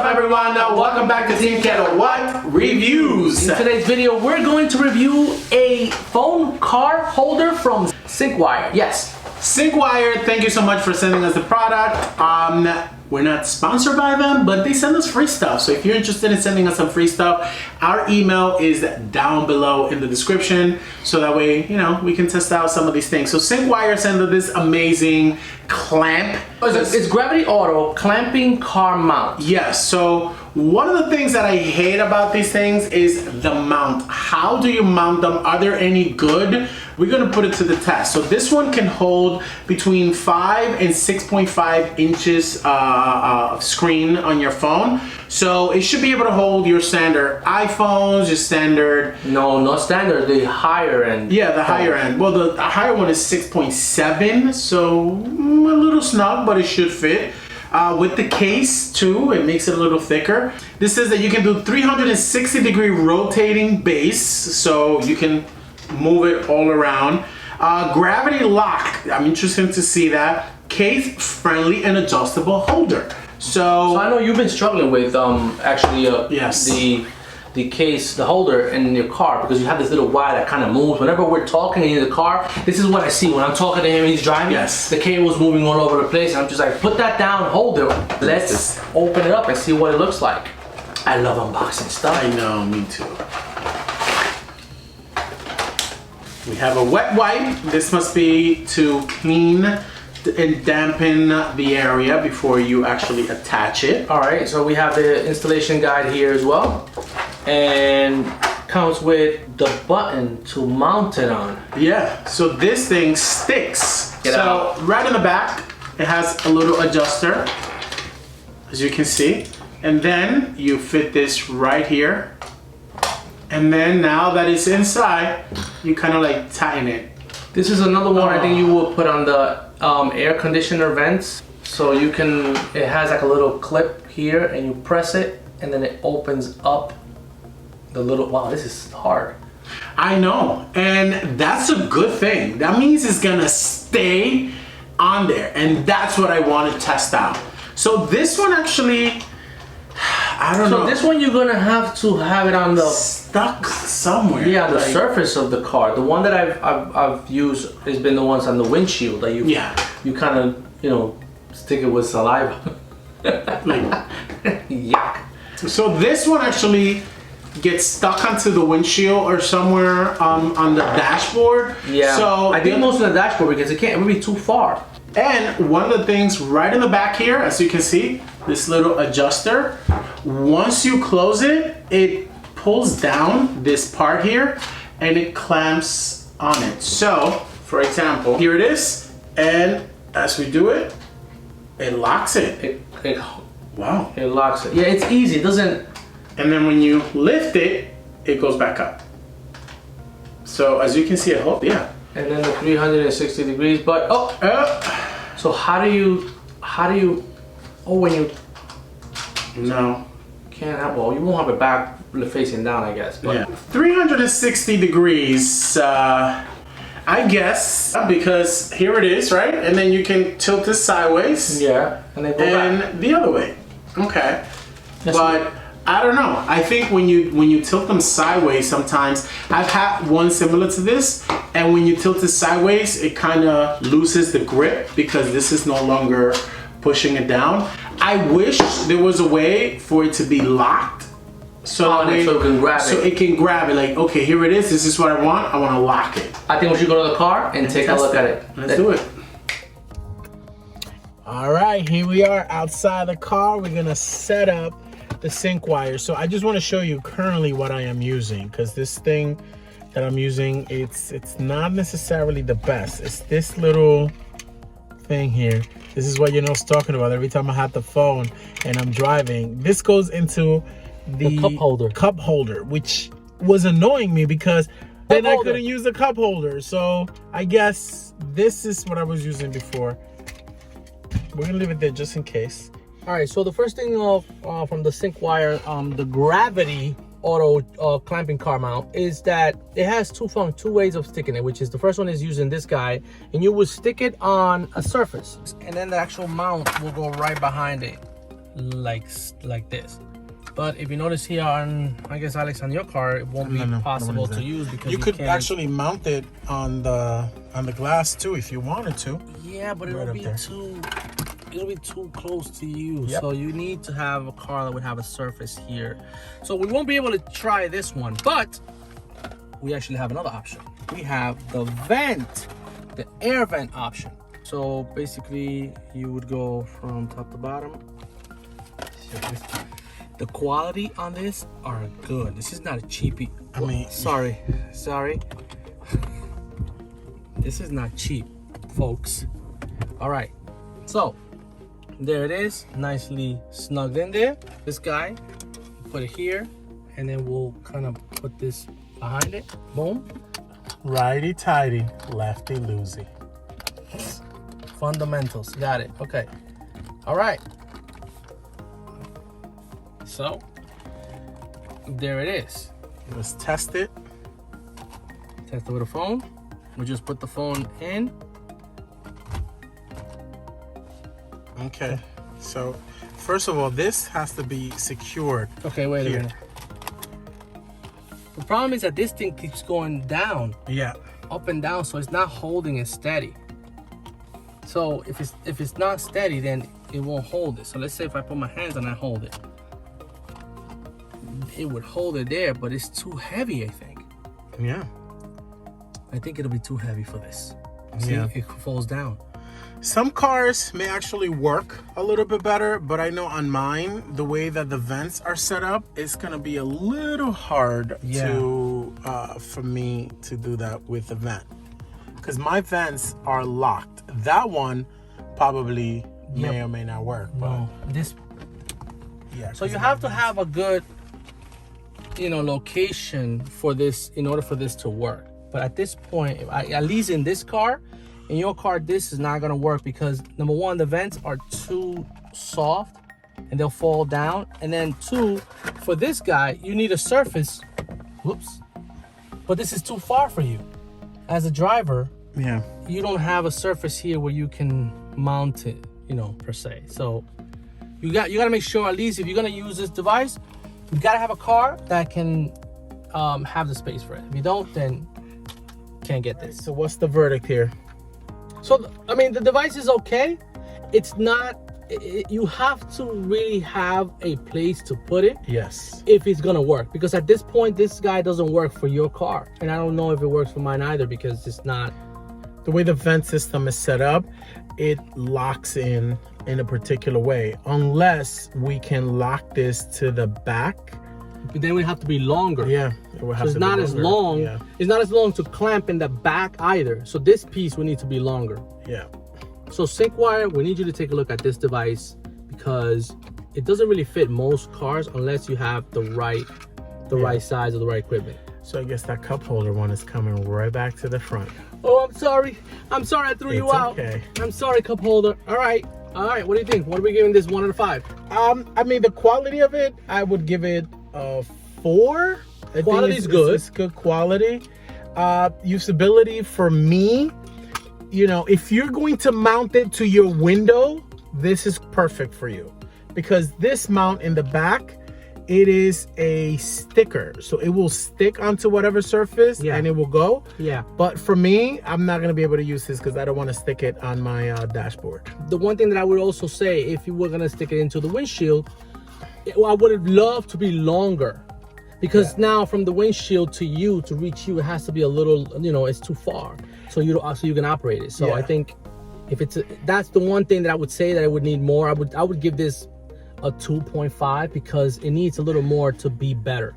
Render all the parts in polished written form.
everyone? Welcome back to TeamKLoWhat Reviews. In today's video, we're going to review a phone card holder from Syncwire. Yes. Syncwire, thank you so much for sending us the product. We're not sponsored by them, but they send us free stuff. So if you're interested in sending us some free stuff, our email is down below in the description. So that way, you know, we can test out some of these things. So Syncwire sent us this amazing clamp. It's gravity auto clamping car mount. Yes, so one of the things that I hate about these things is the mount. How do you mount them? Are there any good? We're gonna put it to the test. So this one can hold between 5 and 6.5 inches screen on your phone. So it should be able to hold your standard iPhones, your standard... No, not standard, the higher end. Yeah, the higher end. Well, the higher one is 6.7, so a little snug, but it should fit. With the case too, it makes it a little thicker. This says that you can do 360-degree rotating base, so you can move it all around. Gravity lock, I'm interested to see that. Case friendly and adjustable holder. So I know you've been struggling with actually yes. the case, the holder in your car, because you have this little wire that kind of moves. Whenever we're talking in the car, this is what I see when I'm talking to him and he's driving. Yes. The cable's moving all over the place, and I'm just like, put that down, hold it. Let's open it up and see what it looks like. I love unboxing stuff. I know, me too. We have a wet wipe. This must be to clean and dampen the area before you actually attach it. All right, so we have the installation guide here as well, and comes with the button to mount it on. Yeah, so this thing sticks. Get out. Right in the back, it has a little adjuster, as you can see, and then you fit this right here. And then now that it's inside, you kind of like tighten it. This is another one I think you will put on the air conditioner vents. So you can, it has like a little clip here and you press it and then it opens up the little, wow, this is hard. I know, and that's a good thing. That means it's gonna stay on there, and that's what I want to test out. So this one actually, I don't know. So this one you're gonna have to have it on the stuck somewhere. Yeah, the surface of the car. The one that I've used has been the ones on the windshield that you kind of, you know, stick it with saliva. Like, yuck. So this one actually gets stuck onto the windshield or somewhere on the dashboard. Yeah. So I think most of the dashboard, because it would be too far. And one of the things right in the back here, as you can see, this little adjuster, once you close it, it pulls down this part here and it clamps on it. So, for example, here it is, and as we do it, it locks it. Wow. It locks it. Yeah, it's easy. It doesn't... And then when you lift it, it goes back up. So, as you can see, it holds, yeah. And then the 360 degrees, but so how do you when you no can't have, well, you won't have it back facing down, I guess, but yeah. 360 degrees I guess, because here it is, right? And then you can tilt this sideways, yeah, and then go back the other way. Okay. Yes, but I don't know. I think when you tilt them sideways, sometimes I've had one similar to this, and when you tilt it sideways, it kind of loses the grip because this is no longer pushing it down. I wish there was a way for it to be locked, so it can grab it. So it can grab it. Like, okay, here it is. This is what I want. I want to lock it. I think we should go to the car and take a look at it. Let's do it. All right, here we are outside the car. We're gonna set up the Syncwire. So I just want to show you currently what I am using, because this thing that I'm using, it's not necessarily the best. It's this little thing here. This is what I was talking about every time I had the phone and I'm driving. This goes into the cup holder, which was annoying me because then I couldn't use the cup holder. So I guess this is what I was using before. We're gonna leave it there just in case. All right, so the first thing from the Syncwire, the gravity auto clamping car mount, is that it has two ways of sticking it, which is the first one is using this guy, and you will stick it on a surface, and then the actual mount will go right behind it. like this. But if you notice here on, I guess Alex, on your car, it won't be possible to use because you could actually mount it on the glass too if you wanted to. Yeah, but it'll be too close to you. Yep. So you need to have a car that would have a surface here. So we won't be able to try this one, but we actually have another option. We have the vent, the air vent option. So basically you would go from top to bottom. The quality on this are good. This is not a cheapie. I mean, sorry. This is not cheap, folks. All right, so there it is, nicely snugged in there. This guy, put it here, and then we'll kind of put this behind it. Boom. Righty tighty, lefty loosey. Fundamentals, got it. Okay. All right. So there it is. Let's test it. Test it with a phone. We just put the phone in. Okay. So first of all, this has to be secured. Okay, wait a minute. The problem is that this thing keeps going down. Yeah. Up and down, so it's not holding it steady. So if it's not steady, then it won't hold it. So let's say if I put my hands and I hold it. It would hold it there, but it's too heavy, I think. Yeah. I think it'll be too heavy for this. See, it falls down. Some cars may actually work a little bit better, but I know on mine, the way that the vents are set up, it's gonna be a little hard to for me to do that with the vent. Because my vents are locked. That one probably may or may not work. But this. Yeah. So you have to have a good, location for this in order for this to work. But at this point, at least in this car, in your car, this is not gonna work because number one, the vents are too soft and they'll fall down. And then two, for this guy, you need a surface. Whoops. But this is too far for you. As a driver, you don't have a surface here where you can mount it, per se. So you gotta make sure, at least if you're gonna use this device, you gotta have a car that can have the space for it. If you don't, then can't get this. So what's the verdict here? So I mean, the device is okay. It's not. You have to really have a place to put it. Yes. If it's gonna work, because at this point, this guy doesn't work for your car, and I don't know if it works for mine either because it's not. The way the vent system is set up, it locks in a particular way, unless we can lock this to the back. But then it would have to be longer. Yeah, it would have so it's not as long. Yeah. It's not as long to clamp in the back either. So this piece would need to be longer. Yeah. So Syncwire, we need you to take a look at this device because it doesn't really fit most cars unless you have the right size of the right equipment. So I guess that cup holder one is coming right back to the front. Oh, I'm sorry. I threw you out. Okay. I'm sorry, cup holder. All right. What do you think? What are we giving this 1 out of 5? I mean, the quality of it, I would give it a 4. Quality's good. It's good quality. Usability for me, if you're going to mount it to your window, this is perfect for you. Because this mount in the back, it is a sticker, so it will stick onto whatever surface and it will go. Yeah. But for me, I'm not gonna be able to use this because I don't want to stick it on my dashboard. The one thing that I would also say, if you were gonna stick it into the windshield, I would have loved to be longer, because now from the windshield to you to reach you, it has to be a little, it's too far, so you can operate it. So I think if that's the one thing that I would say that I would need more. I would give this a 2.5 because it needs a little more to be better.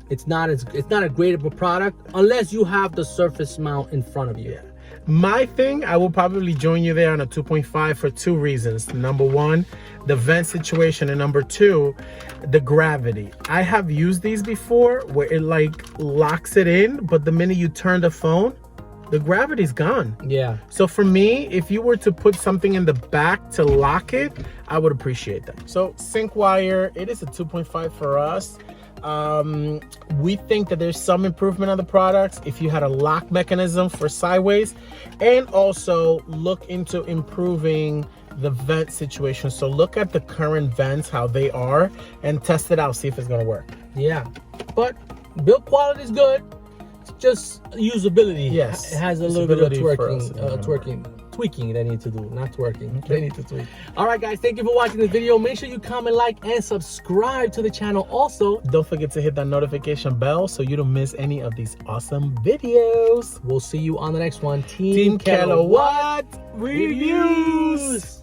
It's not a great of a product unless you have the surface mount in front of you. Yeah. My thing, I will probably join you there on a 2.5 for 2 reasons. Number 1, the vent situation, and number 2, the gravity. I have used these before where it locks it in, but the minute you turn the phone, the gravity's gone. Yeah. So for me, if you were to put something in the back to lock it, I would appreciate that. So Syncwire, it is a 2.5 for us. We think that there's some improvement on the products if you had a lock mechanism for sideways, and also look into improving the vent situation. So look at the current vents, how they are, and test it out, see if it's gonna work. Yeah, but build quality is good. It's just usability. Yes, it has a little bit of twerking, tweaking they need to do, not twerking. Okay. They need to tweak. All right, guys, thank you for watching this video. Make sure you comment, like, and subscribe to the channel. Also, don't forget to hit that notification bell so you don't miss any of these awesome videos. we'll see you on the next one. TeamKLoWhat reviews.